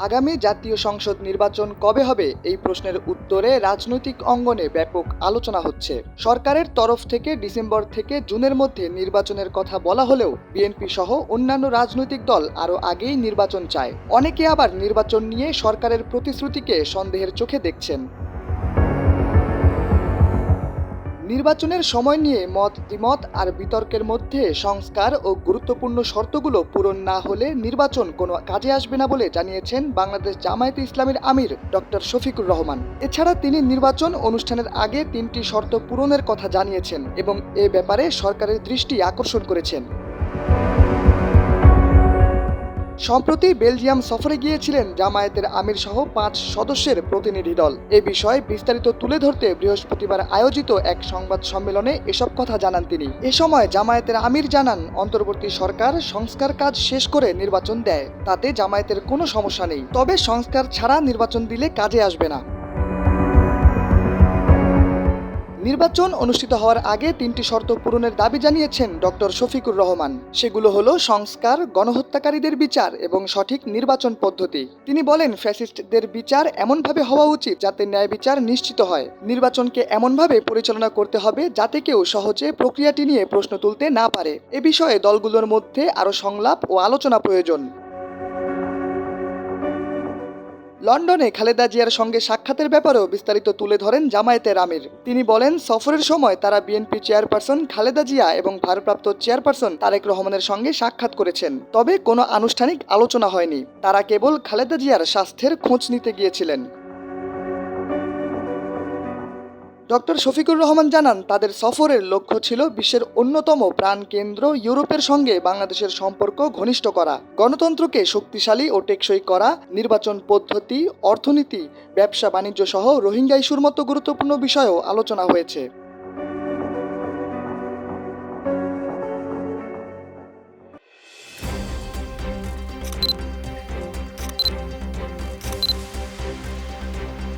আগামী জাতীয় সংসদ নির্বাচন কবে হবে এই প্রশ্নের উত্তরে রাজনৈতিক অঙ্গনে ব্যাপক আলোচনা হচ্ছে। সরকারের তরফ থেকে ডিসেম্বর থেকে জুনের মধ্যে নির্বাচনের কথা বলা হলেও বিএনপি সহ অন্যান্য রাজনৈতিক দল আরও আগেই নির্বাচন চায়। অনেকে আবার নির্বাচন নিয়ে সরকারের প্রতিশ্রুতিকে সন্দেহের চোখে দেখছেন। নির্বাচনের সময় নিয়ে মত দ্বিমত আর বিতর্কের মধ্যে সংস্কার ও গুরুত্বপূর্ণ শর্তগুলো পূরণ না হলে নির্বাচন কোনো কাজে আসবে না বলে জানিয়েছেন বাংলাদেশ জামায়াতে ইসলামীর আমির ডক্টর শফিকুর রহমান। এছাড়া তিনি নির্বাচন অনুষ্ঠানের আগে 3টি শর্ত পূরণের কথা জানিয়েছেন এবং এ ব্যাপারে সরকারের দৃষ্টি আকর্ষণ করেছেন। সম্প্রতি বেলজিয়াম সফরে গিয়েছিলেন জামায়াতের আমির সহ 5 সদস্যের প্রতিনিধি দল। এ বিষয়ে বিস্তারিত তুলে ধরতে বৃহস্পতিবার আয়োজিত এক সংবাদ সম্মেলনে এসব কথা জানান তিনি। এ সময় জামায়াতের আমির জানান, অন্তর্বর্তী সরকার সংস্কার কাজ শেষ করে নির্বাচন দেয়, তাতে জামায়াতের কোনো সমস্যা নেই। তবে সংস্কার ছাড়া নির্বাচন দিলে কাজে আসবে না। নির্বাচন অনুষ্ঠিত হওয়ার আগে 3টি শর্ত পূরণের দাবি জানিয়েছেন ডক্টর শফিকুর রহমান। সেগুলো হলো সংস্কার, গণহত্যাকারীদের বিচার এবং সঠিক নির্বাচন পদ্ধতি। তিনি বলেন, ফ্যাসিস্টদের বিচার এমনভাবে হওয়া উচিত যাতে ন্যায় বিচার নিশ্চিত হয়। নির্বাচনকে এমনভাবে পরিচালনা করতে হবে যাতে কেউ সহজে প্রক্রিয়াটি নিয়ে প্রশ্ন তুলতে না পারে। এ বিষয়ে দলগুলোর মধ্যে আরও সংলাপ ও আলোচনা প্রয়োজন। লন্ডনে খালেদা জিয়ার সঙ্গে সাক্ষাতের ব্যাপারেও বিস্তারিত তুলে ধরেন জামায়াতের আমির। তিনি বলেন, সফরের সময় তারা বিএনপি চেয়ারপারসন খালেদা জিয়া এবং ভারপ্রাপ্ত চেয়ারপারসন তারেক রহমানের সঙ্গে সাক্ষাৎ করেছেন। তবে কোনো আনুষ্ঠানিক আলোচনা হয়নি। তারা কেবল খালেদা জিয়ার স্বাস্থ্যের খোঁজ নিতে গিয়েছিলেন। ডক্টর শফিকুর রহমান জানান, তাদের সফরের লক্ষ্য ছিল বিশ্বের অন্যতম প্রাণকেন্দ্র ইউরোপের সঙ্গে বাংলাদেশের সম্পর্ক ঘনিষ্ঠ করা, গণতন্ত্রকে শক্তিশালী ও টেকসই করা, নির্বাচন পদ্ধতি, অর্থনীতি, ব্যবসা বাণিজ্য সহ রোহিঙ্গা ইস্যুর মতো গুরুত্বপূর্ণ বিষয়েও আলোচনা হয়েছে।